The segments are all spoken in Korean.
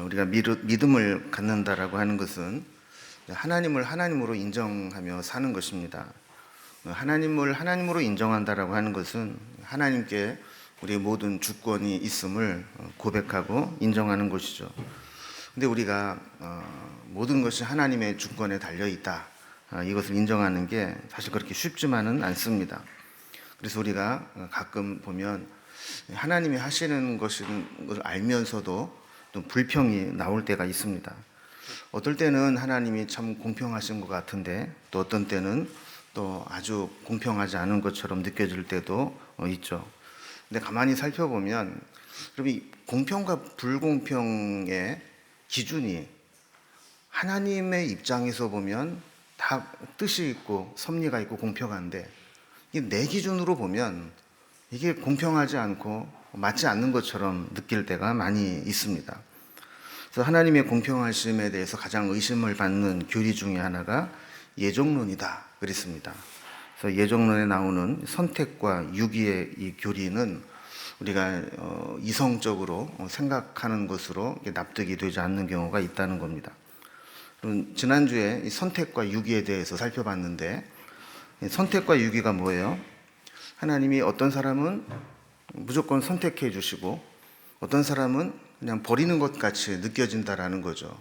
우리가 믿음을 갖는다라고 하는 것은 하나님을 하나님으로 인정하며 사는 것입니다. 하나님을 하나님으로 인정한다라고 하는 것은 하나님께 우리의 모든 주권이 있음을 고백하고 인정하는 것이죠. 근데 우리가 모든 것이 하나님의 주권에 달려 있다, 이것을 인정하는 게 사실 그렇게 쉽지만은 않습니다. 그래서 우리가 가끔 보면 하나님이 하시는 것을 알면서도 또 불평이 나올 때가 있습니다. 어떨 때는 하나님이 참 공평하신 것 같은데, 또 어떤 때는 또 아주 공평하지 않은 것처럼 느껴질 때도 있죠. 근데 가만히 살펴보면, 그럼 이 공평과 불공평의 기준이 하나님의 입장에서 보면 다 뜻이 있고 섭리가 있고 공평한데, 내 기준으로 보면 이게 공평하지 않고 맞지 않는 것처럼 느낄 때가 많이 있습니다. 그래서 하나님의 공평하심에 대해서 가장 의심을 받는 교리 중에 하나가 예정론이다 그랬습니다. 그래서 예정론에 나오는 선택과 유기의 이 교리는 우리가 이성적으로 생각하는 것으로 납득이 되지 않는 경우가 있다는 겁니다. 지난주에 선택과 유기에 대해서 살펴봤는데, 선택과 유기가 뭐예요? 하나님이 어떤 사람은 무조건 선택해 주시고 어떤 사람은 그냥 버리는 것 같이 느껴진다라는 거죠.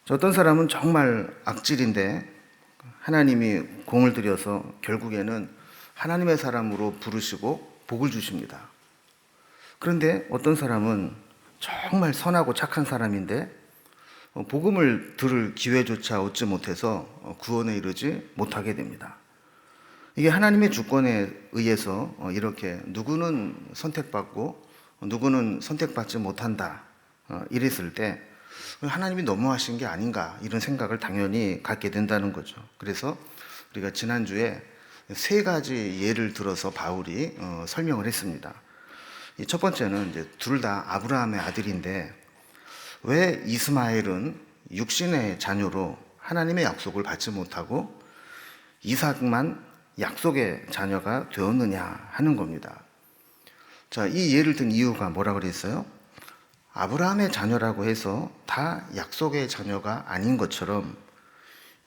어떤 사람은 정말 악질인데 하나님이 공을 들여서 결국에는 하나님의 사람으로 부르시고 복을 주십니다. 그런데 어떤 사람은 정말 선하고 착한 사람인데 복음을 들을 기회조차 얻지 못해서 구원에 이르지 못하게 됩니다. 이게 하나님의 주권에 의해서 이렇게 누구는 선택받고 누구는 선택받지 못한다, 이랬을 때 하나님이 너무하신 게 아닌가, 이런 생각을 당연히 갖게 된다는 거죠. 그래서 우리가 지난주에 세 가지 예를 들어서 바울이 설명을 했습니다. 첫 번째는 이제 둘 다 아브라함의 아들인데 왜 이스마엘은 육신의 자녀로 하나님의 약속을 받지 못하고 이삭만 약속의 자녀가 되었느냐 하는 겁니다. 자, 이 예를 든 이유가 뭐라 그랬어요? 아브라함의 자녀라고 해서 다 약속의 자녀가 아닌 것처럼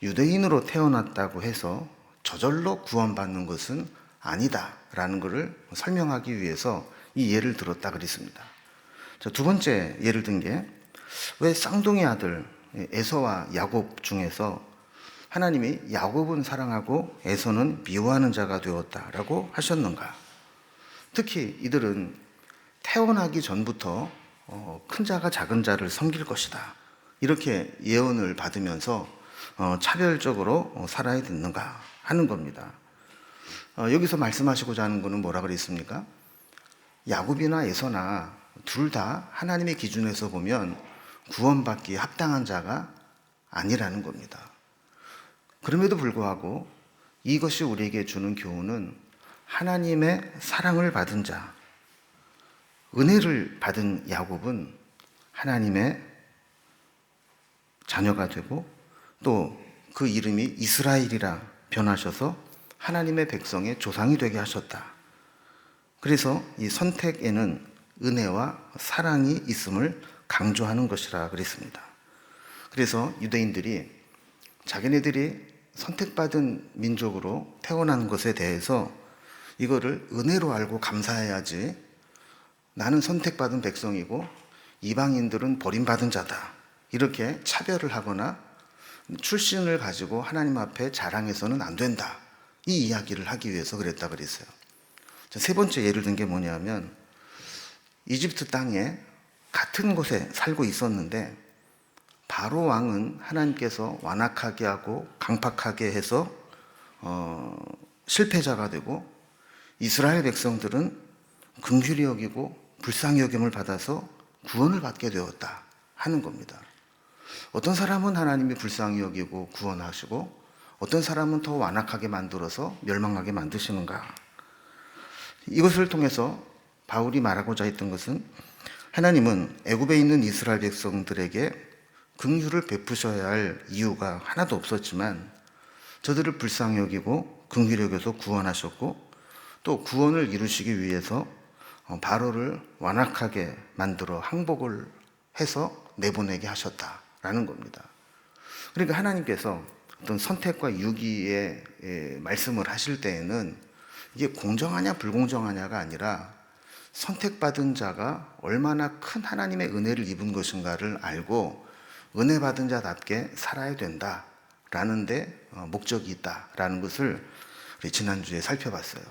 유대인으로 태어났다고 해서 저절로 구원받는 것은 아니다라는 것을 설명하기 위해서 이 예를 들었다 그랬습니다. 자, 두 번째 예를 든 게 왜 쌍둥이 아들 에서와 야곱 중에서 하나님이 야곱은 사랑하고 에서는 미워하는 자가 되었다라고 하셨는가? 특히 이들은 태어나기 전부터 큰 자가 작은 자를 섬길 것이다, 이렇게 예언을 받으면서 차별적으로 살아야 되는가 하는 겁니다. 여기서 말씀하시고자 하는 것은 뭐라 그랬습니까? 야곱이나 에서나 둘 다 하나님의 기준에서 보면 구원받기에 합당한 자가 아니라는 겁니다. 그럼에도 불구하고 이것이 우리에게 주는 교훈은 하나님의 사랑을 받은 자, 은혜를 받은 야곱은 하나님의 자녀가 되고 또 그 이름이 이스라엘이라 변하셔서 하나님의 백성의 조상이 되게 하셨다. 그래서 이 선택에는 은혜와 사랑이 있음을 강조하는 것이라 그랬습니다. 그래서 유대인들이 자기네들이 선택받은 민족으로 태어난 것에 대해서 이거를 은혜로 알고 감사해야지, 나는 선택받은 백성이고 이방인들은 버림받은 자다, 이렇게 차별을 하거나 출신을 가지고 하나님 앞에 자랑해서는 안 된다, 이 이야기를 하기 위해서 그랬다 그랬어요. 세 번째 예를 든 게 뭐냐면, 이집트 땅에 같은 곳에 살고 있었는데 바로 왕은 하나님께서 완악하게 하고 강팍하게 해서 실패자가 되고, 이스라엘 백성들은 긍휼히 여기고 불쌍히 여김을 받아서 구원을 받게 되었다 하는 겁니다. 어떤 사람은 하나님이 불쌍히 여기고 구원하시고 어떤 사람은 더 완악하게 만들어서 멸망하게 만드시는가? 이것을 통해서 바울이 말하고자 했던 것은, 하나님은 애굽에 있는 이스라엘 백성들에게 긍휼을 베푸셔야 할 이유가 하나도 없었지만 저들을 불쌍히 여기고 긍휼히 여겨서 구원하셨고, 또 구원을 이루시기 위해서 바로를 완악하게 만들어 항복을 해서 내보내게 하셨다라는 겁니다. 그러니까 하나님께서 어떤 선택과 유기의 말씀을 하실 때에는 이게 공정하냐 불공정하냐가 아니라 선택받은 자가 얼마나 큰 하나님의 은혜를 입은 것인가를 알고 은혜 받은 자답게 살아야 된다라는 데 목적이 있다라는 것을 우리 지난주에 살펴봤어요.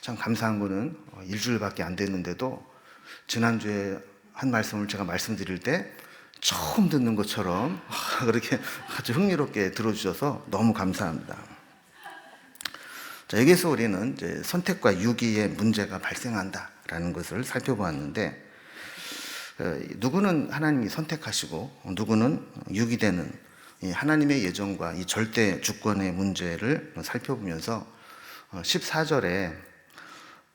참 감사한 거는 일주일밖에 안 됐는데도 지난주에 한 말씀을 제가 말씀드릴 때 처음 듣는 것처럼 그렇게 아주 흥미롭게 들어주셔서 너무 감사합니다. 자, 여기서 우리는 이제 선택과 유기의 문제가 발생한다라는 것을 살펴보았는데, 누구는 하나님이 선택하시고 누구는 유기되는 하나님의 예정과 이 절대 주권의 문제를 살펴보면서 14절에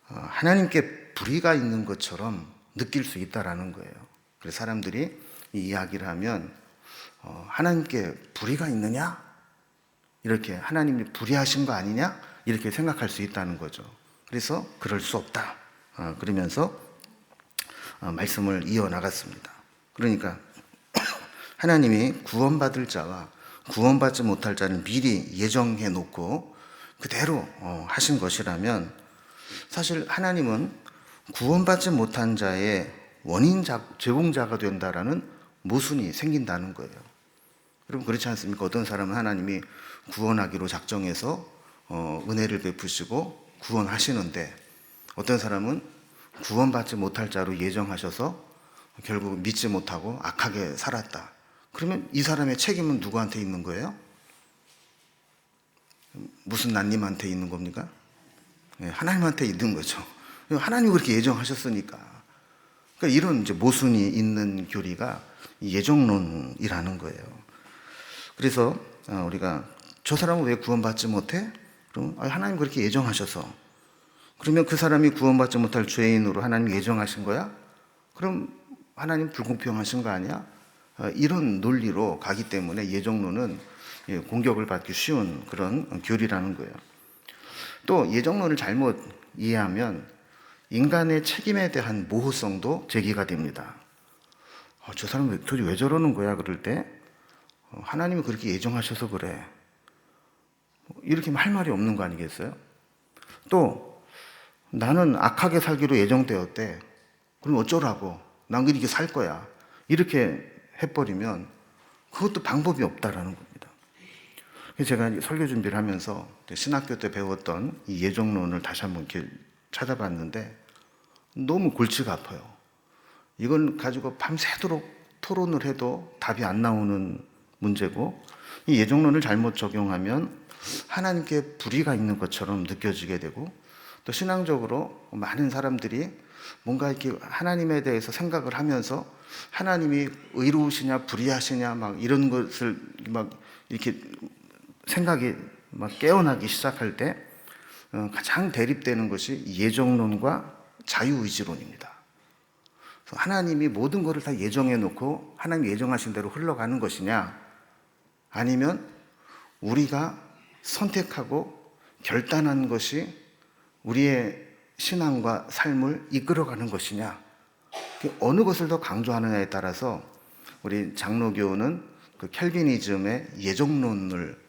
하나님께 불의가 있는 것처럼 느낄 수 있다라는 거예요. 그래서 사람들이 이 이야기를 하면 하나님께 불의가 있느냐? 이렇게 하나님이 불의하신 거 아니냐? 이렇게 생각할 수 있다는 거죠. 그래서 그럴 수 없다. 그러면서 말씀을 이어나갔습니다. 그러니까 하나님이 구원받을 자와 구원받지 못할 자를 미리 예정해 놓고 그대로 하신 것이라면 사실 하나님은 구원받지 못한 자의 제공자가 된다라는 모순이 생긴다는 거예요. 여러분 그렇지 않습니까? 어떤 사람은 하나님이 구원하기로 작정해서 은혜를 베푸시고 구원하시는데 어떤 사람은 구원받지 못할 자로 예정하셔서 결국 믿지 못하고 악하게 살았다. 그러면 이 사람의 책임은 누구한테 있는 거예요? 무슨 낫님한테 있는 겁니까? 하나님한테 있는 거죠. 하나님이 그렇게 예정하셨으니까. 그러니까 이런 이제 모순이 있는 교리가 예정론이라는 거예요. 그래서 우리가 저 사람은 왜 구원받지 못해? 그럼 하나님 그렇게 예정하셔서. 그러면 그 사람이 구원받지 못할 죄인으로 하나님 예정하신 거야? 그럼 하나님 불공평하신 거 아니야? 이런 논리로 가기 때문에 예정론은 공격을 받기 쉬운 그런 교리라는 거예요. 또 예정론을 잘못 이해하면 인간의 책임에 대한 모호성도 제기가 됩니다. 저 사람 도대체 왜 저러는 거야? 그럴 때 하나님이 그렇게 예정하셔서 그래. 이렇게 할 말이 없는 거 아니겠어요? 또 나는 악하게 살기로 예정되었대. 그럼 어쩌라고? 난 이렇게 살 거야. 이렇게 해버리면 그것도 방법이 없다라는 겁니다. 그래서 제가 설교 준비를 하면서 신학교 때 배웠던 이 예정론을 다시 한번 이렇게 찾아봤는데 너무 골치가 아파요. 이걸 가지고 밤새도록 토론을 해도 답이 안 나오는 문제고 이 예정론을 잘못 적용하면 하나님께 불의가 있는 것처럼 느껴지게 되고 또 신앙적으로 많은 사람들이 뭔가 이렇게 하나님에 대해서 생각을 하면서 하나님이 의로우시냐 불의하시냐 막 이런 것을 막 이렇게 생각이 막 깨어나기 시작할 때 가장 대립되는 것이 예정론과 자유의지론입니다. 하나님이 모든 것을 다 예정해 놓고 하나님 예정하신 대로 흘러가는 것이냐 아니면 우리가 선택하고 결단한 것이 우리의 신앙과 삶을 이끌어가는 것이냐 어느 것을 더 강조하느냐에 따라서 우리 장로교는 그 켈비니즘의 예정론을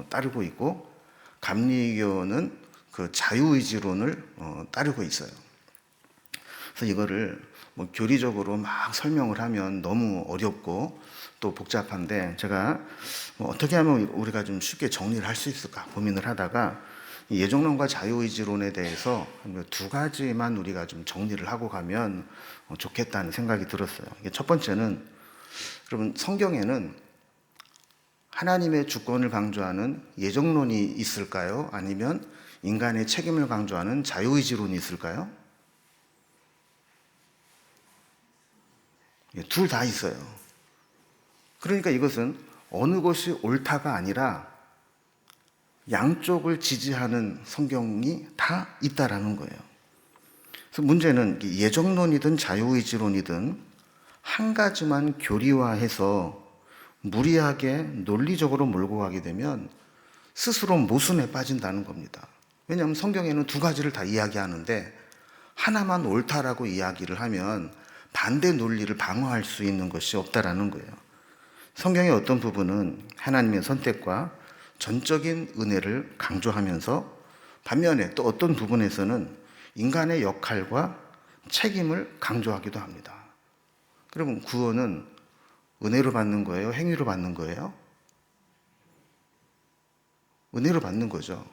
따르고 있고 감리교는 그 자유의지론을 따르고 있어요. 그래서 이거를 뭐 교리적으로 막 설명을 하면 너무 어렵고 또 복잡한데 제가 뭐 어떻게 하면 우리가 좀 쉽게 정리를 할 수 있을까 고민을 하다가 예정론과 자유의지론에 대해서 두 가지만 우리가 좀 정리를 하고 가면 좋겠다는 생각이 들었어요. 첫 번째는 여러분 성경에는 하나님의 주권을 강조하는 예정론이 있을까요? 아니면 인간의 책임을 강조하는 자유의지론이 있을까요? 둘 다 있어요. 그러니까 이것은 어느 것이 옳다가 아니라 양쪽을 지지하는 성경이 다 있다라는 거예요. 그래서 문제는 예정론이든 자유의지론이든 한 가지만 교리화해서 무리하게 논리적으로 몰고 가게 되면 스스로 모순에 빠진다는 겁니다. 왜냐하면 성경에는 두 가지를 다 이야기하는데 하나만 옳다라고 이야기를 하면 반대 논리를 방어할 수 있는 것이 없다라는 거예요. 성경의 어떤 부분은 하나님의 선택과 전적인 은혜를 강조하면서 반면에 또 어떤 부분에서는 인간의 역할과 책임을 강조하기도 합니다. 그러면 구원은 은혜로 받는 거예요? 행위로 받는 거예요? 은혜로 받는 거죠.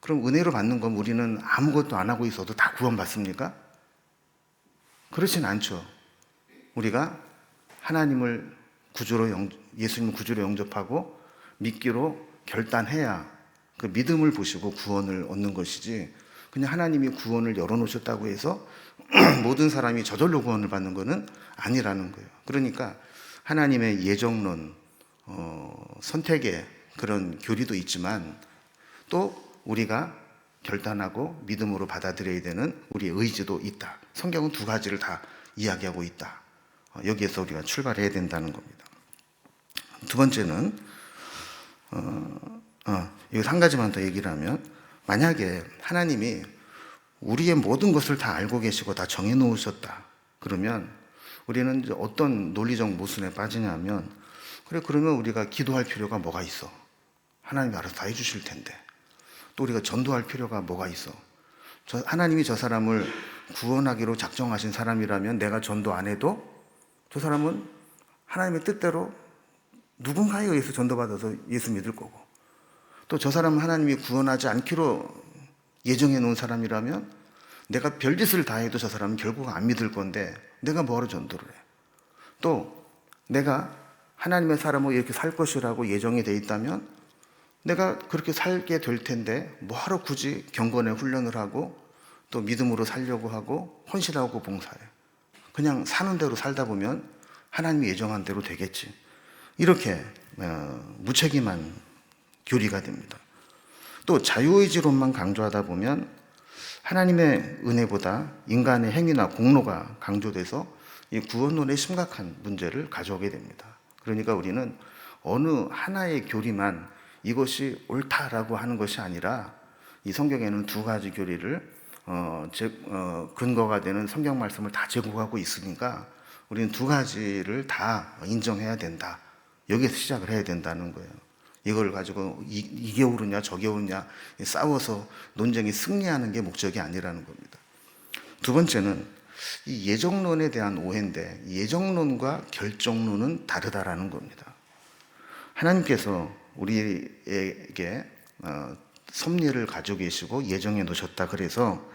그럼 은혜로 받는 건 우리는 아무것도 안 하고 있어도 다 구원받습니까? 그렇진 않죠. 우리가 하나님을 예수님을 구주로 영접하고 믿기로 결단해야 그 믿음을 보시고 구원을 얻는 것이지, 그냥 하나님이 구원을 열어놓으셨다고 해서 모든 사람이 저절로 구원을 받는 것은 아니라는 거예요. 그러니까 하나님의 예정론, 선택의 그런 교리도 있지만 또 우리가 결단하고 믿음으로 받아들여야 되는 우리의 의지도 있다. 성경은 두 가지를 다 이야기하고 있다. 여기에서 우리가 출발해야 된다는 겁니다. 두 번째는 여기서 한 가지만 더 얘기를 하면, 만약에 하나님이 우리의 모든 것을 다 알고 계시고 다 정해놓으셨다 그러면 우리는 이제 어떤 논리적 모순에 빠지냐면, 그래 그러면 우리가 기도할 필요가 뭐가 있어? 하나님이 알아서 다 해주실 텐데. 또 우리가 전도할 필요가 뭐가 있어? 하나님이 저 사람을 구원하기로 작정하신 사람이라면 내가 전도 안 해도 저 사람은 하나님의 뜻대로 누군가에 의해서 전도받아서 예수 믿을 거고, 또 저 사람은 하나님이 구원하지 않기로 예정해 놓은 사람이라면 내가 별짓을 다 해도 저 사람은 결국 안 믿을 건데 내가 뭐하러 전도를 해? 또 내가 하나님의 사람으로 이렇게 살 것이라고 예정이 돼 있다면 내가 그렇게 살게 될 텐데 뭐하러 굳이 경건의 훈련을 하고 또 믿음으로 살려고 하고 헌신하고 봉사해? 그냥 사는 대로 살다 보면 하나님이 예정한 대로 되겠지. 이렇게 무책임한 교리가 됩니다. 또 자유의지론만 강조하다 보면 하나님의 은혜보다 인간의 행위나 공로가 강조돼서 이 구원론의 심각한 문제를 가져오게 됩니다. 그러니까 우리는 어느 하나의 교리만 이것이 옳다라고 하는 것이 아니라, 이 성경에는 두 가지 교리를 근거가 되는 성경 말씀을 다 제공하고 있으니까 우리는 두 가지를 다 인정해야 된다. 여기에서 시작을 해야 된다는 거예요. 이걸 가지고 이게 옳으냐 저게 옳으냐 싸워서 논쟁이 승리하는 게 목적이 아니라는 겁니다. 두 번째는 이 예정론에 대한 오해인데, 예정론과 결정론은 다르다라는 겁니다. 하나님께서 우리에게 섭리를 가지고 계시고 예정해 놓으셨다. 그래서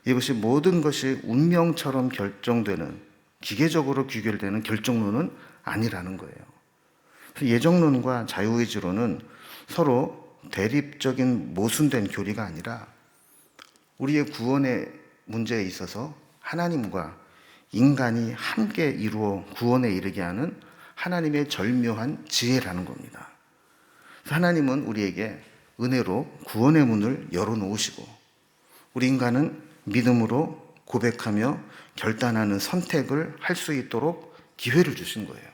이것이 모든 것이 운명처럼 결정되는, 기계적으로 귀결되는 결정론은 아니라는 거예요. 예정론과 자유의지론은 서로 대립적인 모순된 교리가 아니라 우리의 구원의 문제에 있어서 하나님과 인간이 함께 이루어 구원에 이르게 하는 하나님의 절묘한 지혜라는 겁니다. 하나님은 우리에게 은혜로 구원의 문을 열어놓으시고 우리 인간은 믿음으로 고백하며 결단하는 선택을 할 수 있도록 기회를 주신 거예요.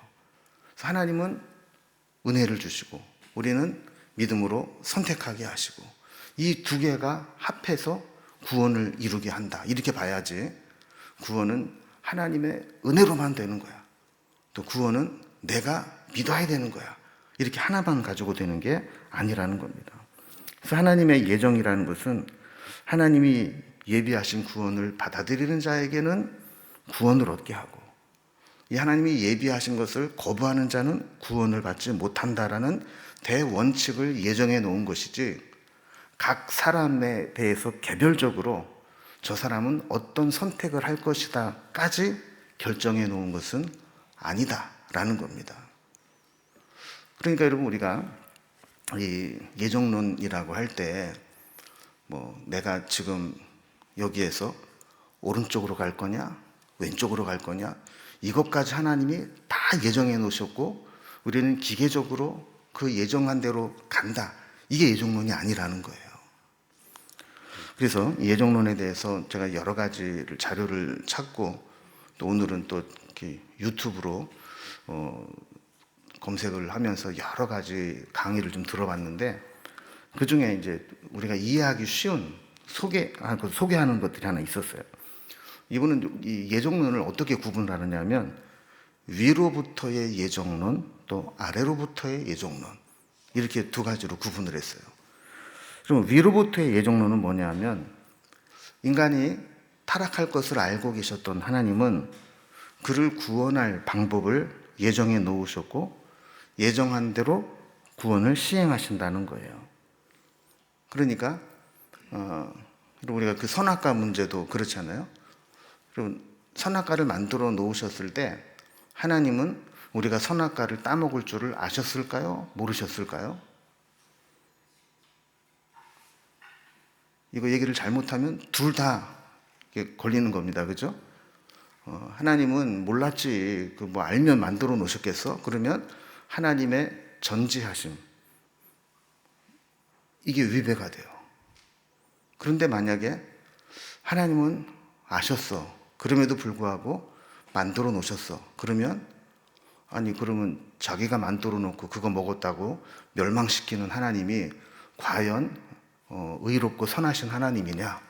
하나님은 은혜를 주시고 우리는 믿음으로 선택하게 하시고, 이 두 개가 합해서 구원을 이루게 한다. 이렇게 봐야지 구원은 하나님의 은혜로만 되는 거야. 또 구원은 내가 믿어야 되는 거야. 이렇게 하나만 가지고 되는 게 아니라는 겁니다. 그래서 하나님의 예정이라는 것은 하나님이 예비하신 구원을 받아들이는 자에게는 구원을 얻게 하고, 이 하나님이 예비하신 것을 거부하는 자는 구원을 받지 못한다라는 대원칙을 예정해 놓은 것이지, 각 사람에 대해서 개별적으로 저 사람은 어떤 선택을 할 것이다까지 결정해 놓은 것은 아니다라는 겁니다. 그러니까 여러분, 우리가 이 예정론이라고 할 때 내가 지금 여기에서 오른쪽으로 갈 거냐 왼쪽으로 갈 거냐 이것까지 하나님이 다 예정해 놓으셨고 우리는 기계적으로 그 예정한 대로 간다, 이게 예정론이 아니라는 거예요. 그래서 예정론에 대해서 제가 여러 가지를 자료를 찾고, 또 오늘은 또 이렇게 유튜브로 검색을 하면서 여러 가지 강의를 좀 들어봤는데, 그 중에 이제 우리가 이해하기 쉬운 소개하는 것들이 하나 있었어요. 이분은 이 예정론을 어떻게 구분하느냐면 위로부터의 예정론 또 아래로부터의 예정론 이렇게 두 가지로 구분을 했어요. 그럼 위로부터의 예정론은 뭐냐면 인간이 타락할 것을 알고 계셨던 하나님은 그를 구원할 방법을 예정해 놓으셨고 예정한 대로 구원을 시행하신다는 거예요. 그러니까 우리가 그 선악과 문제도 그렇잖아요. 그럼 선악과를 만들어 놓으셨을 때 하나님은 우리가 선악과를 따먹을 줄을 아셨을까요? 모르셨을까요? 이거 얘기를 잘못하면 둘 다 걸리는 겁니다. 그죠? 하나님은 몰랐지. 그 뭐 알면 만들어 놓으셨겠어? 그러면 하나님의 전지하심. 이게 위배가 돼요. 그런데 만약에 하나님은 아셨어. 그럼에도 불구하고 만들어 놓으셨어. 그러면 그러면 자기가 만들어 놓고 그거 먹었다고 멸망시키는 하나님이 과연 의롭고 선하신 하나님이냐?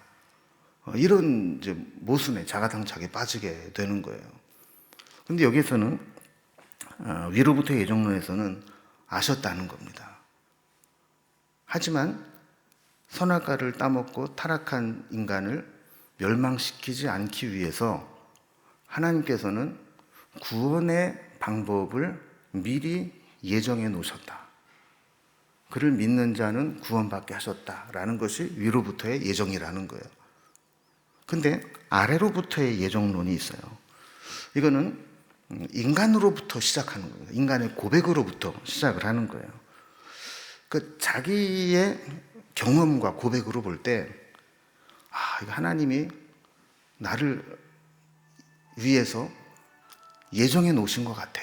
이런 이제 모순에 자가당착에 빠지게 되는 거예요. 근데 여기에서는 위로부터 예정론에서는 아셨다는 겁니다. 하지만 선악과를 따먹고 타락한 인간을 멸망시키지 않기 위해서 하나님께서는 구원의 방법을 미리 예정해 놓으셨다. 그를 믿는 자는 구원받게 하셨다라는 것이 위로부터의 예정이라는 거예요. 근데 아래로부터의 예정론이 있어요. 이거는 인간으로부터 시작하는 거예요. 인간의 고백으로부터 시작을 하는 거예요. 그 자기의 경험과 고백으로 볼 때, 하나님이 나를 위해서 예정해 놓으신 것 같아.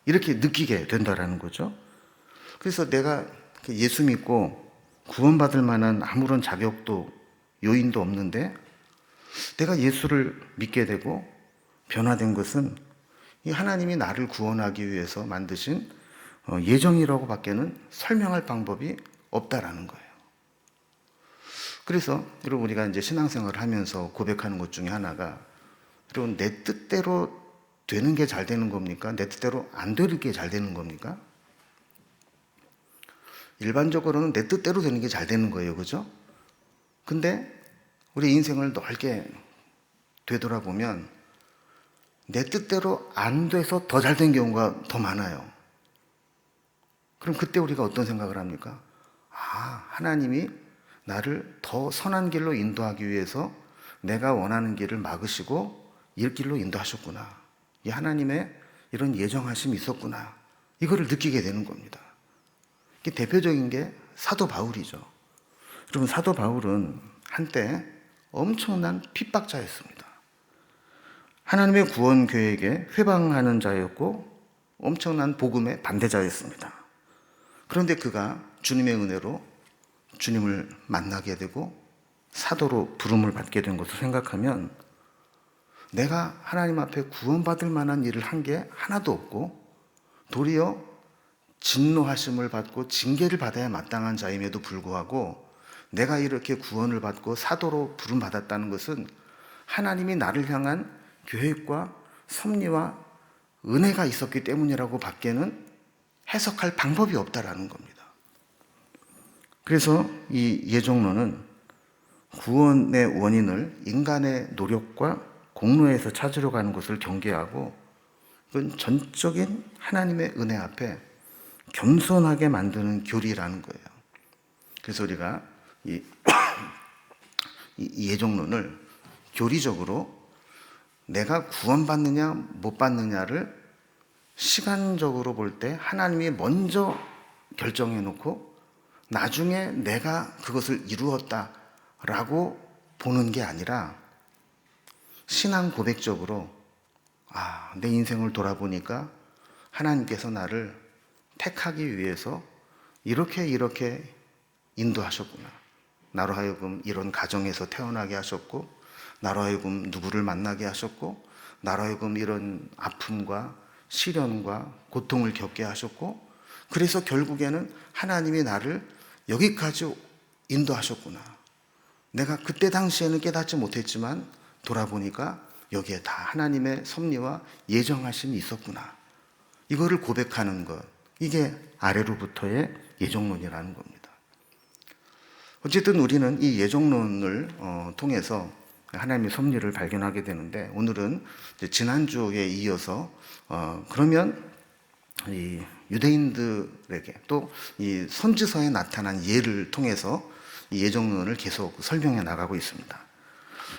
이렇게 느끼게 된다라는 거죠. 그래서 내가 예수 믿고 구원받을 만한 아무런 자격도 요인도 없는데 내가 예수를 믿게 되고 변화된 것은 이 하나님이 나를 구원하기 위해서 만드신 예정이라고 밖에는 설명할 방법이 없다라는 거예요. 그래서 여러분 우리가 이제 신앙생활을 하면서 고백하는 것 중에 하나가 여러분 내 뜻대로 되는 게 잘 되는 겁니까? 내 뜻대로 안 되는 게 잘 되는 겁니까? 일반적으로는 내 뜻대로 되는 게 잘 되는 거예요. 그죠? 근데 우리 인생을 넓게 되돌아보면 내 뜻대로 안 돼서 더 잘 된 경우가 더 많아요. 그럼 그때 우리가 어떤 생각을 합니까? 하나님이 나를 더 선한 길로 인도하기 위해서 내가 원하는 길을 막으시고 이 길로 인도하셨구나. 이 하나님의 이런 예정하심이 있었구나. 이거를 느끼게 되는 겁니다. 이게 대표적인 게 사도 바울이죠. 여러분 사도 바울은 한때 엄청난 핍박자였습니다. 하나님의 구원 계획에 회방하는 자였고 엄청난 복음의 반대자였습니다. 그런데 그가 주님의 은혜로 주님을 만나게 되고 사도로 부름을 받게 된 것을 생각하면 내가 하나님 앞에 구원받을 만한 일을 한 게 하나도 없고 도리어 진노하심을 받고 징계를 받아야 마땅한 자임에도 불구하고 내가 이렇게 구원을 받고 사도로 부름받았다는 것은 하나님이 나를 향한 계획과 섭리와 은혜가 있었기 때문이라고 밖에는 해석할 방법이 없다라는 겁니다. 그래서 이 예정론은 구원의 원인을 인간의 노력과 공로에서 찾으려고 하는 것을 경계하고 그건 전적인 하나님의 은혜 앞에 겸손하게 만드는 교리라는 거예요. 그래서 우리가 이 예정론을 교리적으로 내가 구원받느냐 못 받느냐를 시간적으로 볼 때 하나님이 먼저 결정해 놓고 나중에 내가 그것을 이루었다라고 보는 게 아니라 신앙 고백적으로 내 인생을 돌아보니까 하나님께서 나를 택하기 위해서 이렇게 인도하셨구나. 나로 하여금 이런 가정에서 태어나게 하셨고 나로 하여금 누구를 만나게 하셨고 나로 하여금 이런 아픔과 시련과 고통을 겪게 하셨고 그래서 결국에는 하나님이 나를 여기까지 인도하셨구나. 내가 그때 당시에는 깨닫지 못했지만 돌아보니까 여기에 다 하나님의 섭리와 예정하심이 있었구나. 이거를 고백하는 것, 이게 아래로부터의 예정론이라는 겁니다. 어쨌든 우리는 이 예정론을 통해서 하나님의 섭리를 발견하게 되는데, 오늘은 이제 지난주에 이어서 그러면 이 유대인들에게 또 이 선지서에 나타난 예를 통해서 이 예정론을 계속 설명해 나가고 있습니다.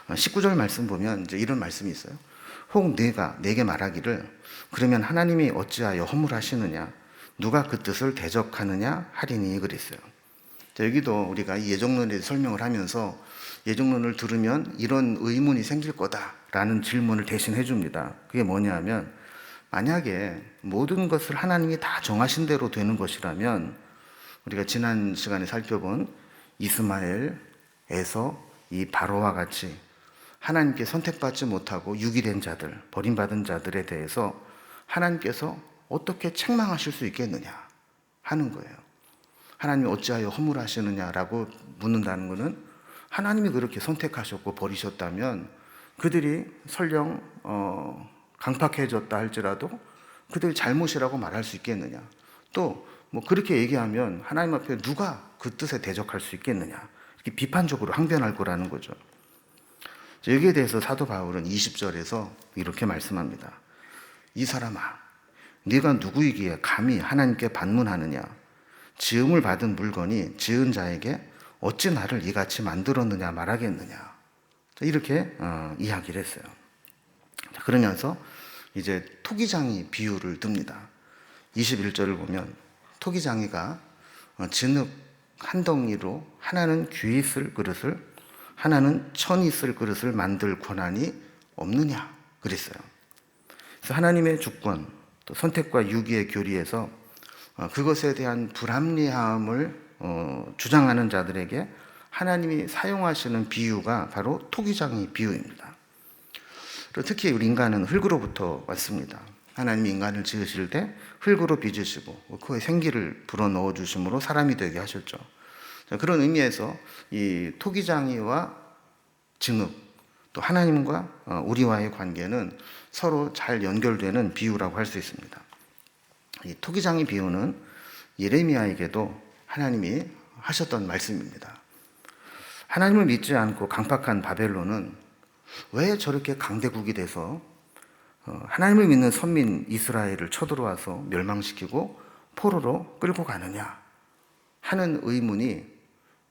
19절 말씀 보면 이제 이런 말씀이 있어요. 혹 네가 내게 말하기를 그러면 하나님이 어찌하여 허물하시느냐, 누가 그 뜻을 대적하느냐 하리니 그랬어요. 여기도 우리가 이 예정론에 대해서 설명을 하면서 예정론을 들으면 이런 의문이 생길 거다라는 질문을 대신 해줍니다. 그게 뭐냐 하면, 만약에 모든 것을 하나님이 다 정하신 대로 되는 것이라면 우리가 지난 시간에 살펴본 이스마엘, 에서, 이 바로와 같이 하나님께 선택받지 못하고 유기된 자들, 버림받은 자들에 대해서 하나님께서 어떻게 책망하실 수 있겠느냐 하는 거예요. 하나님이 어찌하여 허물하시느냐라고 묻는다는 것은, 하나님이 그렇게 선택하셨고 버리셨다면 그들이 설령 강팍해졌다 할지라도 그들이 잘못이라고 말할 수 있겠느냐, 또 뭐 그렇게 얘기하면 하나님 앞에 누가 그 뜻에 대적할 수 있겠느냐, 이렇게 비판적으로 항변할 거라는 거죠. 여기에 대해서 사도 바울은 20절에서 이렇게 말씀합니다. 이 사람아, 네가 누구이기에 감히 하나님께 반문하느냐, 지음을 받은 물건이 지은 자에게 어찌 나를 이같이 만들었느냐 말하겠느냐, 이렇게 이야기를 했어요. 그러면서 이제 토기장이 비유를 듭니다. 21절을 보면 토기장이가 진흙 한 덩이로 하나는 귀 있을 그릇을, 하나는 천이 있을 그릇을 만들 권한이 없느냐 그랬어요. 그래서 하나님의 주권, 또 선택과 유기의 교리에서 그것에 대한 불합리함을 주장하는 자들에게 하나님이 사용하시는 비유가 바로 토기장이 비유입니다. 특히 우리 인간은 흙으로부터 왔습니다. 하나님이 인간을 지으실 때 흙으로 빚으시고 그에 생기를 불어넣어 주심으로 사람이 되게 하셨죠. 그런 의미에서 이 토기장이와 진흙, 또 하나님과 우리와의 관계는 서로 잘 연결되는 비유라고 할 수 있습니다. 이 토기장이 비유는 예레미야에게도 하나님이 하셨던 말씀입니다. 하나님을 믿지 않고 강팍한 바벨론은 왜 저렇게 강대국이 돼서 하나님을 믿는 선민 이스라엘을 쳐들어와서 멸망시키고 포로로 끌고 가느냐 하는 의문이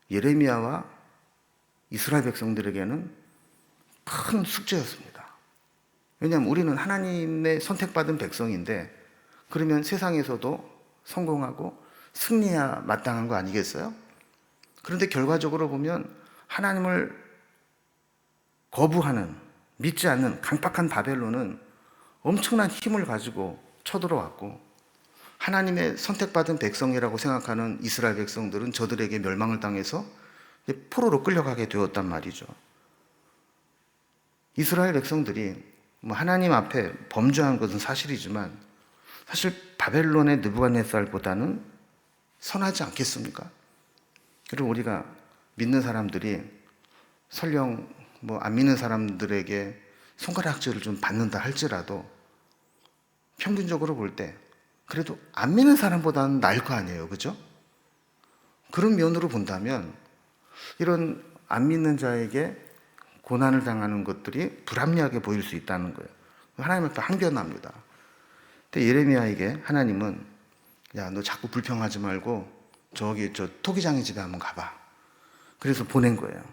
예레미야와 이스라엘 백성들에게는 큰 숙제였습니다. 왜냐하면 우리는 하나님의 선택받은 백성인데, 그러면 세상에서도 성공하고 승리해야 마땅한 거 아니겠어요? 그런데 결과적으로 보면 하나님을 거부하는, 믿지 않는 강팍한 바벨론은 엄청난 힘을 가지고 쳐들어왔고, 하나님의 선택받은 백성이라고 생각하는 이스라엘 백성들은 저들에게 멸망을 당해서 포로로 끌려가게 되었단 말이죠. 이스라엘 백성들이 하나님 앞에 범죄한 것은 사실이지만 사실 바벨론의 느부갓네살보다는 선하지 않겠습니까? 그리고 우리가 믿는 사람들이 설령 안 믿는 사람들에게 손가락질을 좀 받는다 할지라도 평균적으로 볼 때 그래도 안 믿는 사람보다는 나을 거 아니에요, 그죠? 그런 면으로 본다면 이런 안 믿는 자에게 고난을 당하는 것들이 불합리하게 보일 수 있다는 거예요. 하나님 앞에 항변합니다. 근데 예레미야에게 하나님은, 야, 너 자꾸 불평하지 말고 저기 저 토기장의 집에 한번 가봐. 그래서 보낸 거예요.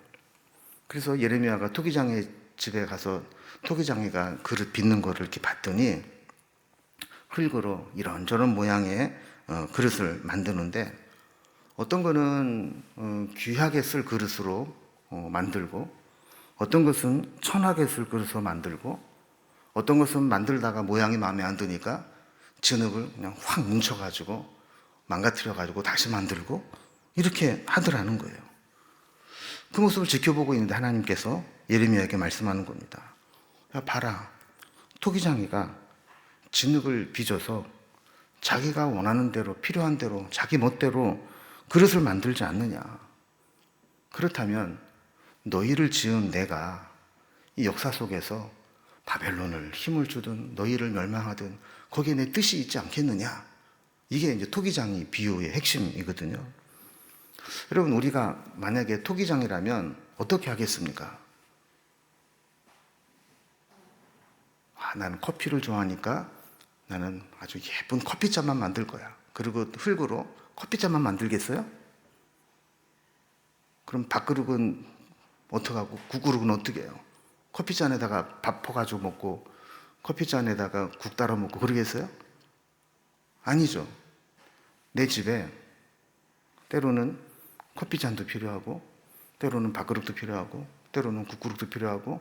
그래서 예레미야가 토기장의 집에 가서 토기장이가 그릇 빚는 거를 이렇게 봤더니 흙으로 이런저런 모양의 그릇을 만드는데, 어떤 거는 귀하게 쓸 그릇으로 만들고, 어떤 것은 천하게 쓸 그릇으로 만들고, 어떤 것은 만들다가 모양이 마음에 안 드니까 진흙을 그냥 확 뭉쳐가지고 망가뜨려가지고 다시 만들고, 이렇게 하더라는 거예요. 그 모습을 지켜보고 있는데 하나님께서 예레미야에게 말씀하는 겁니다. 야, 봐라, 토기장이가 진흙을 빚어서 자기가 원하는 대로, 필요한 대로, 자기 멋대로 그릇을 만들지 않느냐. 그렇다면 너희를 지은 내가 이 역사 속에서 바벨론을 힘을 주든 너희를 멸망하든 거기에 내 뜻이 있지 않겠느냐. 이게 이제 토기장이 비유의 핵심이거든요. 여러분, 우리가 만약에 토기장이라면 어떻게 하겠습니까? 나는 커피를 좋아하니까 나는 아주 예쁜 커피잔만 만들 거야. 그리고 흙으로 커피잔만 만들겠어요? 그럼 밥그릇은 어떡하고 국그릇은 어떻게 해요? 커피잔에다가 밥 퍼가지고 먹고 커피잔에다가 국 따라 먹고 그러겠어요? 아니죠. 내 집에 때로는 커피잔도 필요하고 때로는 밥그릇도 필요하고 때로는 국그릇도 필요하고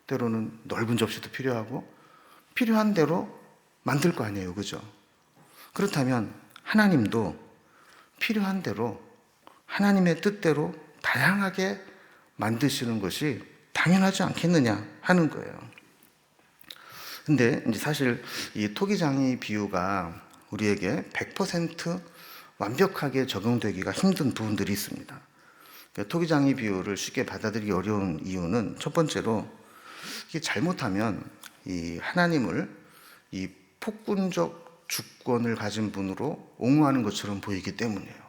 때로는 넓은 접시도 필요하고 필요한 대로 만들 거 아니에요. 그죠? 그렇다면 하나님도 필요한 대로 하나님의 뜻대로 다양하게 만드시는 것이 당연하지 않겠느냐 하는 거예요. 근데 이제 사실 이 토기장이 비유가 우리에게 100% 완벽하게 적용되기가 힘든 부분들이 있습니다. 토기장이 비유를 쉽게 받아들이기 어려운 이유는 첫 번째로 이게 잘못하면 이 하나님을 이 폭군적 주권을 가진 분으로 옹호하는 것처럼 보이기 때문이에요.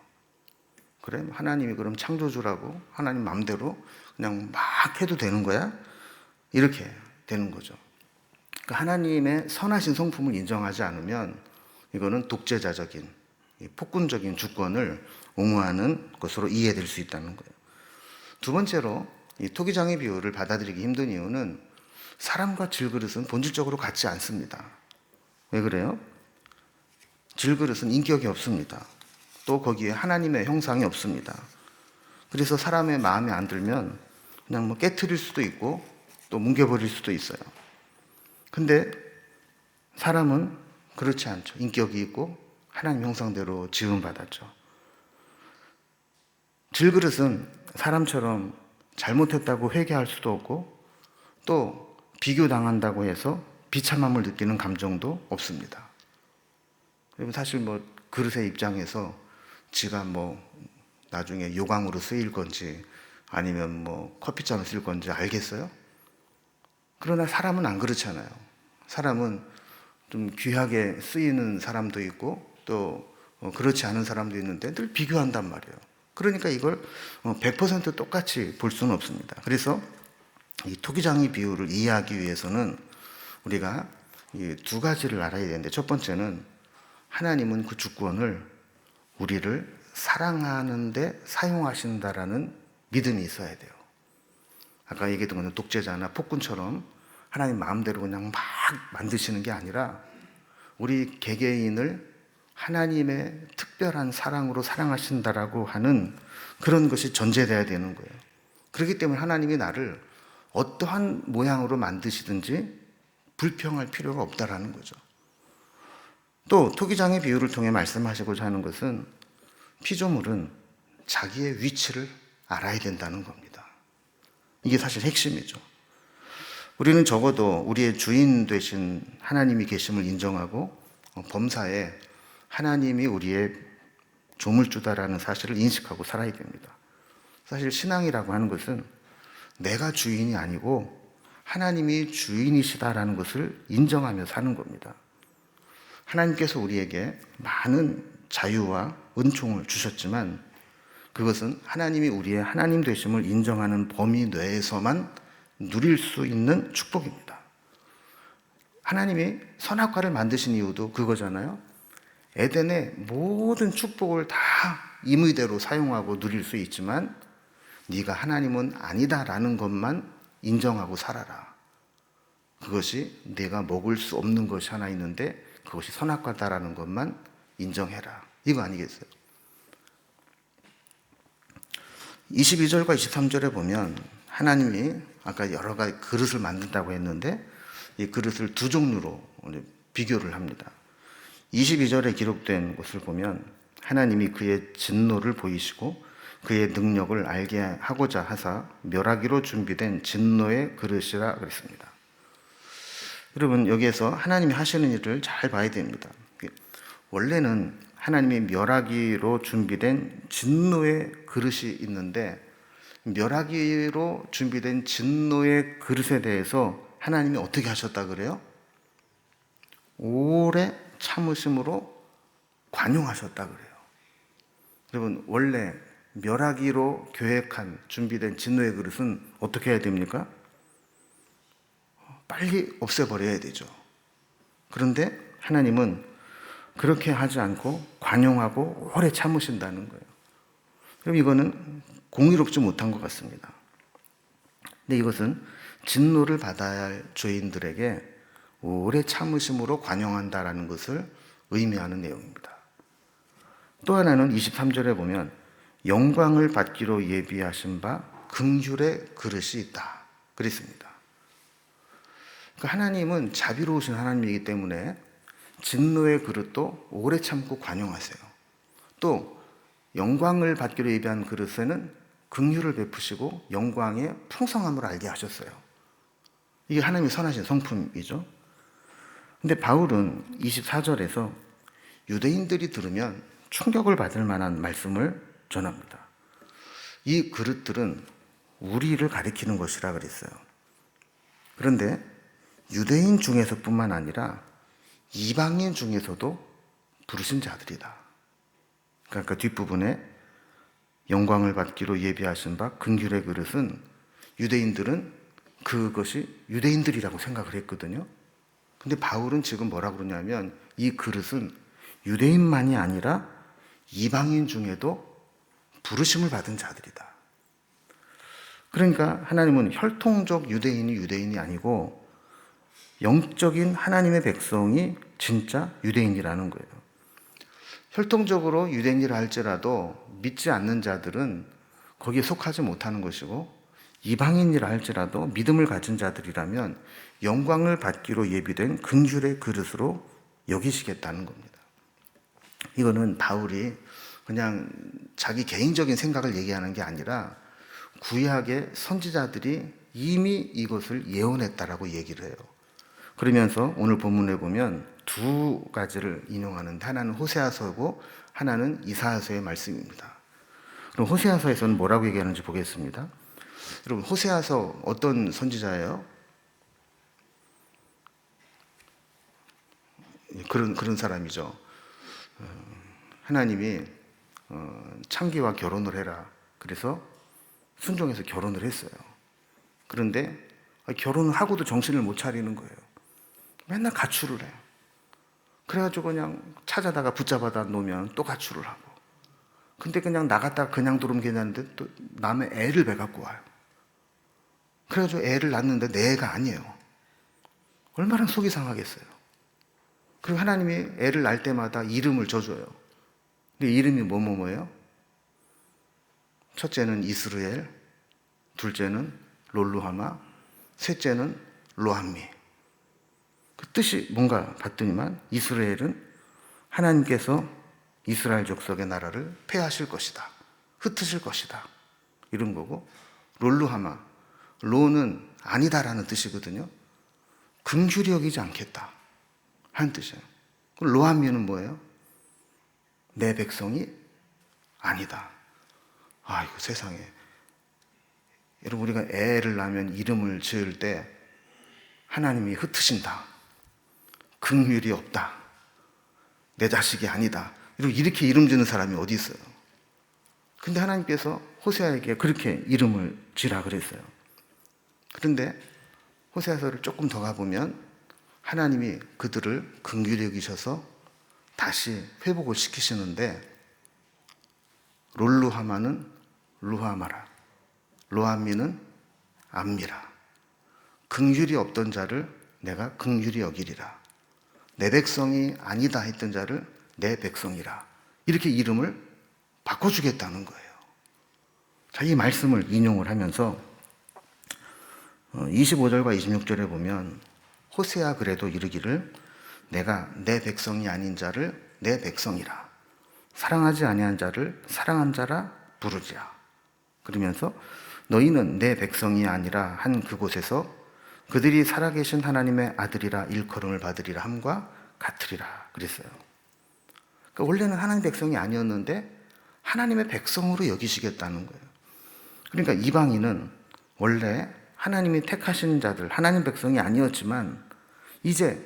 그래? 하나님이 그럼 창조주라고 하나님 마음대로 그냥 막 해도 되는 거야? 이렇게 되는 거죠. 그러니까 하나님의 선하신 성품을 인정하지 않으면 이거는 독재자적인 폭군적인 주권을 옹호하는 것으로 이해될 수 있다는 거예요. 두 번째로 이 토기장의 비유를 받아들이기 힘든 이유는 사람과 질그릇은 본질적으로 같지 않습니다. 왜 그래요? 질그릇은 인격이 없습니다. 또 거기에 하나님의 형상이 없습니다. 그래서 사람의 마음에 안 들면 그냥 뭐 깨트릴 수도 있고 또 뭉개버릴 수도 있어요. 근데 사람은 그렇지 않죠. 인격이 있고 하나님 형상대로 지음받았죠. 질그릇은 사람처럼 잘못했다고 회개할 수도 없고 또 비교당한다고 해서 비참함을 느끼는 감정도 없습니다. 그리고 사실 뭐 그릇의 입장에서 지가 뭐 나중에 요강으로 쓰일 건지 아니면 뭐 커피잔으로 쓰일 건지 알겠어요? 그러나 사람은 안 그렇잖아요. 사람은 좀 귀하게 쓰이는 사람도 있고 또 그렇지 않은 사람도 있는데 늘 비교한단 말이에요. 그러니까 이걸 100% 똑같이 볼 수는 없습니다. 그래서 이 토기장의 비유를 이해하기 위해서는 우리가 이 두 가지를 알아야 되는데, 첫 번째는 하나님은 그 주권을 우리를 사랑하는데 사용하신다라는 믿음이 있어야 돼요. 아까 얘기했던 것은 독재자나 폭군처럼 하나님 마음대로 그냥 막 만드시는 게 아니라 우리 개개인을 하나님의 특별한 사랑으로 사랑하신다라고 하는 그런 것이 전제돼야 되는 거예요. 그렇기 때문에 하나님이 나를 어떠한 모양으로 만드시든지 불평할 필요가 없다라는 거죠. 또 토기장의 비유를 통해 말씀하시고자 하는 것은 피조물은 자기의 위치를 알아야 된다는 겁니다. 이게 사실 핵심이죠. 우리는 적어도 우리의 주인 되신 하나님이 계심을 인정하고 범사에 하나님이 우리의 조물주다라는 사실을 인식하고 살아야 됩니다. 사실 신앙이라고 하는 것은 내가 주인이 아니고 하나님이 주인이시다라는 것을 인정하며 사는 겁니다. 하나님께서 우리에게 많은 자유와 은총을 주셨지만 그것은 하나님이 우리의 하나님 되심을 인정하는 범위 내에서만 누릴 수 있는 축복입니다. 하나님이 선악과를 만드신 이유도 그거잖아요. 에덴의 모든 축복을 다 임의대로 사용하고 누릴 수 있지만 네가 하나님은 아니다라는 것만 인정하고 살아라. 그것이 내가 먹을 수 없는 것이 하나 있는데 그것이 선악과다라는 것만 인정해라. 이거 아니겠어요? 22절과 23절에 보면 하나님이 아까 여러 가지 그릇을 만든다고 했는데 이 그릇을 두 종류로 비교를 합니다. 22절에 기록된 것을 보면 하나님이 그의 진노를 보이시고 그의 능력을 알게 하고자 하사 멸하기로 준비된 진노의 그릇이라 그랬습니다. 여러분, 여기에서 하나님이 하시는 일을 잘 봐야 됩니다. 원래는 하나님이 멸하기로 준비된 진노의 그릇이 있는데 멸하기로 준비된 진노의 그릇에 대해서 하나님이 어떻게 하셨다 그래요? 오래 참으심으로 관용하셨다 그래요. 여러분, 원래 멸하기로 계획한 준비된 진노의 그릇은 어떻게 해야 됩니까? 빨리 없애버려야 되죠. 그런데 하나님은 그렇게 하지 않고 관용하고 오래 참으신다는 거예요. 그럼 이거는 공의롭지 못한 것 같습니다. 근데 이것은 진노를 받아야 할 죄인들에게 오래 참으심으로 관용한다라는 것을 의미하는 내용입니다. 또 하나는 23절에 보면 영광을 받기로 예비하신 바 긍휼의 그릇이 있다 그랬습니다. 그러니까 하나님은 자비로우신 하나님이기 때문에 진노의 그릇도 오래 참고 관용하세요. 또 영광을 받기로 예비한 그릇에는 긍휼을 베푸시고 영광의 풍성함을 알게 하셨어요. 이게 하나님의 선하신 성품이죠. 근데 바울은 24절에서 유대인들이 들으면 충격을 받을 만한 말씀을 전합니다. 이 그릇들은 우리를 가리키는 것이라 그랬어요. 그런데 유대인 중에서뿐만 아니라 이방인 중에서도 부르신 자들이다. 그러니까 뒷부분에 영광을 받기로 예비하신 바 긍휼의 그릇은 유대인들은 그것이 유대인들이라고 생각을 했거든요. 근데 바울은 지금 뭐라고 그러냐면 이 그릇은 유대인만이 아니라 이방인 중에도 부르심을 받은 자들이다. 그러니까 하나님은 혈통적 유대인이 아니고 영적인 하나님의 백성이 진짜 유대인이라는 거예요. 혈통적으로 유대인이라 할지라도 믿지 않는 자들은 거기에 속하지 못하는 것이고, 이방인이라 할지라도 믿음을 가진 자들이라면 영광을 받기로 예비된 긍휼의 그릇으로 여기시겠다는 겁니다. 이거는 바울이 그냥 자기 개인적인 생각을 얘기하는 게 아니라 구약의 선지자들이 이미 이것을 예언했다라고 얘기를 해요. 그러면서 오늘 본문에 보면 두 가지를 인용하는데, 하나는 호세아서고 하나는 이사야서의 말씀입니다. 그럼 호세아서에서는 뭐라고 얘기하는지 보겠습니다. 여러분, 호세아서 어떤 선지자예요? 그런 사람이죠. 하나님이 창기와 결혼을 해라. 그래서 순종해서 결혼을 했어요. 그런데 결혼을 하고도 정신을 못 차리는 거예요. 맨날 가출을 해요. 그래가지고 그냥 찾아다가 붙잡아다 놓으면 또 가출을 하고. 근데 그냥 나갔다가 그냥 들어오면 괜찮은데 또 남의 애를 배갖고 와요. 그래가지고 애를 낳는데 내 애가 아니에요. 얼마나 속이 상하겠어요. 그리고 하나님이 애를 낳을 때마다 이름을 줘줘요. 근데 이름이 뭐예요? 첫째는 이스라엘, 둘째는 롤루하마, 셋째는 로함미. 그 뜻이 뭔가 봤더니만 이스라엘은 하나님께서 이스라엘 족속의 나라를 폐하실 것이다, 흩으실 것이다, 이런 거고, 롤루하마, 로는 아니다라는 뜻이거든요. 긍휼히 여기지 않겠다 하는 뜻이에요. 로함미는 뭐예요? 내 백성이 아니다. 아이고 세상에. 여러분, 우리가 애를 낳으면 이름을 지을 때 하나님이 흩으신다, 긍휼이 없다, 내 자식이 아니다, 이렇게 이름 지는 사람이 어디 있어요? 근데 하나님께서 호세아에게 그렇게 이름을 지라 그랬어요. 그런데 호세아서를 조금 더 가보면 하나님이 그들을 긍휼히 여기셔서 다시 회복을 시키시는데, 롤루하마는 루하마라, 로함미는 암미라. 긍휼이 없던 자를 내가 긍휼히 여기리라. 내 백성이 아니다 했던 자를 내 백성이라. 이렇게 이름을 바꿔주겠다는 거예요. 자, 이 말씀을 인용을 하면서 25절과 26절에 보면 호세아 그래도 이르기를 내가 내 백성이 아닌 자를 내 백성이라, 사랑하지 아니한 자를 사랑한 자라 부르지야. 그러면서 너희는 내 백성이 아니라 한 그곳에서 그들이 살아계신 하나님의 아들이라 일컬음을 받으리라 함과 같으리라 그랬어요. 그러니까 원래는 하나님 백성이 아니었는데 하나님의 백성으로 여기시겠다는 거예요. 그러니까 이방인은 원래 하나님이 택하신 자들, 하나님 백성이 아니었지만 이제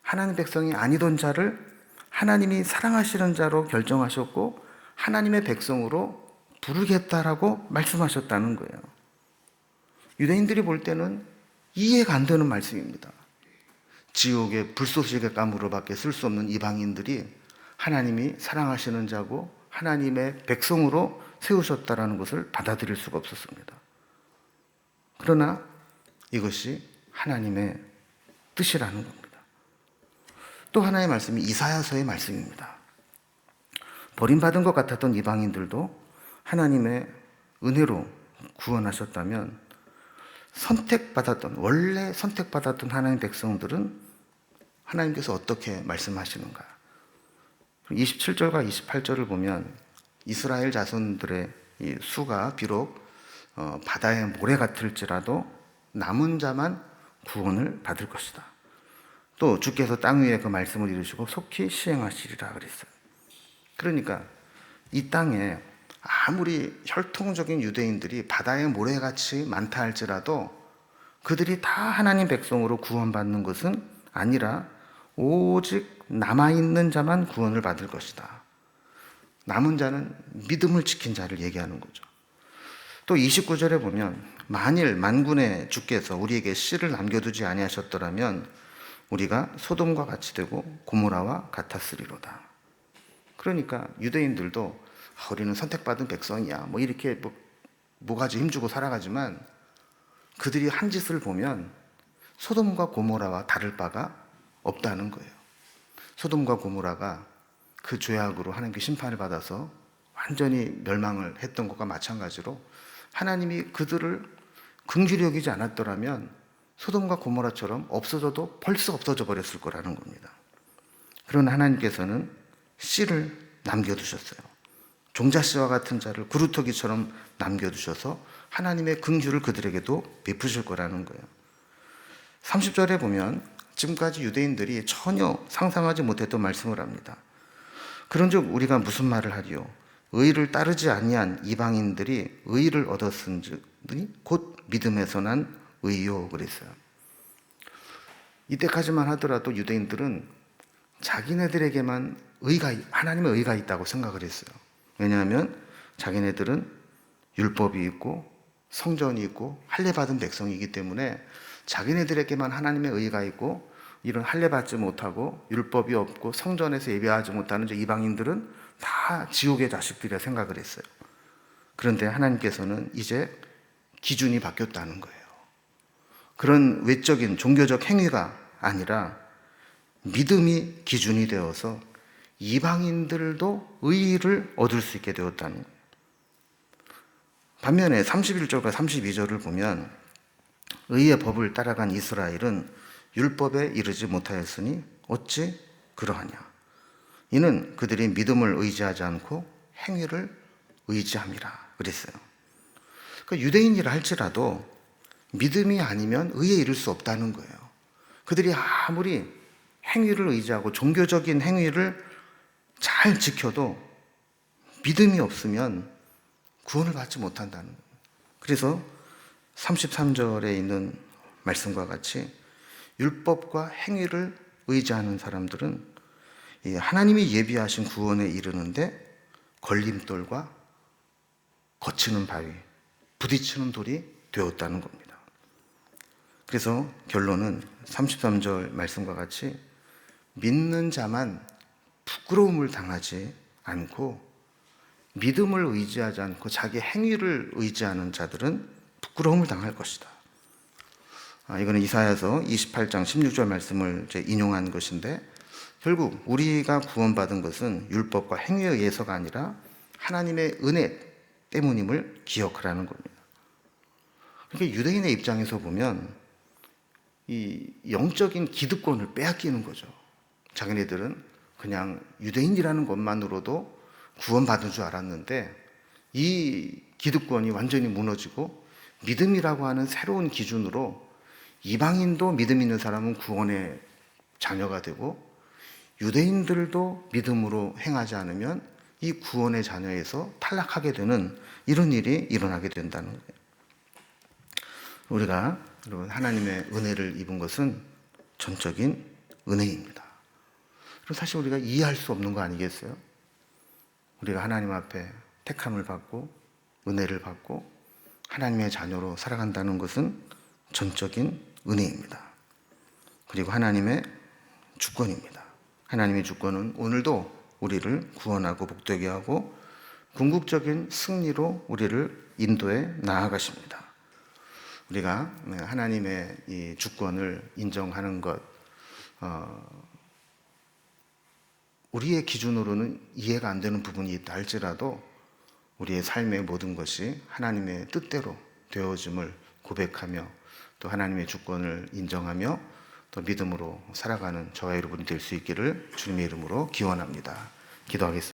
하나님 백성이 아니던 자를 하나님이 사랑하시는 자로 결정하셨고 하나님의 백성으로 부르겠다라고 말씀하셨다는 거예요. 유대인들이 볼 때는 이해가 안 되는 말씀입니다. 지옥의 불쏘시개 감으로밖에 쓸 수 없는 이방인들이 하나님이 사랑하시는 자고 하나님의 백성으로 세우셨다라는 것을 받아들일 수가 없었습니다. 그러나 이것이 하나님의 뜻이라는 겁니다. 또 하나의 말씀이 이사야서의 말씀입니다. 버림받은 것 같았던 이방인들도 하나님의 은혜로 구원하셨다면 원래 선택받았던 하나님의 백성들은 하나님께서 어떻게 말씀하시는가? 27절과 28절을 보면 이스라엘 자손들의 이 수가 비록 바다의 모래 같을지라도 남은 자만 구원을 받을 것이다. 또 주께서 땅 위에 그 말씀을 이루시고 속히 시행하시리라 그랬어요. 그러니까 이 땅에 아무리 혈통적인 유대인들이 바다의 모래같이 많다 할지라도 그들이 다 하나님 백성으로 구원받는 것은 아니라 오직 남아있는 자만 구원을 받을 것이다. 남은 자는 믿음을 지킨 자를 얘기하는 거죠. 또 29절에 보면 만일 만군의 주께서 우리에게 씨를 남겨두지 아니하셨더라면 우리가 소돔과 같이 되고 고모라와 같았으리로다. 그러니까 유대인들도 우리는 선택받은 백성이야 이렇게 모가지 힘주고 살아가지만 그들이 한 짓을 보면 소돔과 고모라와 다를 바가 없다는 거예요. 소돔과 고모라가 그 죄악으로 하나님께 심판을 받아서 완전히 멸망을 했던 것과 마찬가지로 하나님이 그들을 긍휼히 여기지 않았더라면 소돔과 고모라처럼 없어져도 벌써 없어져 버렸을 거라는 겁니다. 그러나 하나님께서는 씨를 남겨두셨어요. 종자씨와 같은 자를 구루터기처럼 남겨두셔서 하나님의 긍휼을 그들에게도 베푸실 거라는 거예요. 30절에 보면 지금까지 유대인들이 전혀 상상하지 못했던 말씀을 합니다. 그런즉 우리가 무슨 말을 하리요? 의를 따르지 아니한 이방인들이 의를 얻었은즉 곧 믿음에서 난 의요 그랬어요. 이때까지만 하더라도 유대인들은 자기네들에게만 하나님의 의가 있다고 생각을 했어요. 왜냐하면 자기네들은 율법이 있고 성전이 있고 할례받은 백성이기 때문에 자기네들에게만 하나님의 의가 있고 이런 할례받지 못하고 율법이 없고 성전에서 예배하지 못하는 이방인들은 다 지옥의 자식들이라 생각을 했어요. 그런데 하나님께서는 이제 기준이 바뀌었다는 거예요. 그런 외적인 종교적 행위가 아니라 믿음이 기준이 되어서 이방인들도 의의를 얻을 수 있게 되었다는 거예요. 반면에 31절과 32절을 보면 의의 법을 따라간 이스라엘은 율법에 이르지 못하였으니 어찌 그러하냐. 이는 그들이 믿음을 의지하지 않고 행위를 의지함이라 그랬어요. 그러니까 유대인이라 할지라도 믿음이 아니면 의에 이를 수 없다는 거예요. 그들이 아무리 행위를 의지하고 종교적인 행위를 잘 지켜도 믿음이 없으면 구원을 받지 못한다는 거예요. 그래서 33절에 있는 말씀과 같이 율법과 행위를 의지하는 사람들은 하나님이 예비하신 구원에 이르는데 걸림돌과 거치는 바위, 부딪히는 돌이 되었다는 겁니다. 그래서 결론은 33절 말씀과 같이 믿는 자만 부끄러움을 당하지 않고 믿음을 의지하지 않고 자기 행위를 의지하는 자들은 부끄러움을 당할 것이다. 이거는 이사야서 28장 16절 말씀을 인용한 것인데 결국 우리가 구원받은 것은 율법과 행위에 의해서가 아니라 하나님의 은혜 때문임을 기억하라는 겁니다. 그러니까 유대인의 입장에서 보면 이 영적인 기득권을 빼앗기는 거죠. 자기네들은 그냥 유대인이라는 것만으로도 구원받은 줄 알았는데 이 기득권이 완전히 무너지고 믿음이라고 하는 새로운 기준으로 이방인도 믿음 있는 사람은 구원의 자녀가 되고 유대인들도 믿음으로 행하지 않으면 이 구원의 자녀에서 탈락하게 되는 이런 일이 일어나게 된다는 거예요. 우리가 여러분 하나님의 은혜를 입은 것은 전적인 은혜입니다. 그럼 사실 우리가 이해할 수 없는 거 아니겠어요? 우리가 하나님 앞에 택함을 받고 은혜를 받고 하나님의 자녀로 살아간다는 것은 전적인 은혜입니다. 그리고 하나님의 주권입니다. 하나님의 주권은 오늘도 우리를 구원하고 복되게 하고 궁극적인 승리로 우리를 인도해 나아가십니다. 우리가 하나님의 이 주권을 인정하는 것, 우리의 기준으로는 이해가 안 되는 부분이 있다 할지라도 우리의 삶의 모든 것이 하나님의 뜻대로 되어짐을 고백하며 또 하나님의 주권을 인정하며 또 믿음으로 살아가는 저와 여러분이 될 수 있기를 주님의 이름으로 기원합니다. 기도하겠습니다.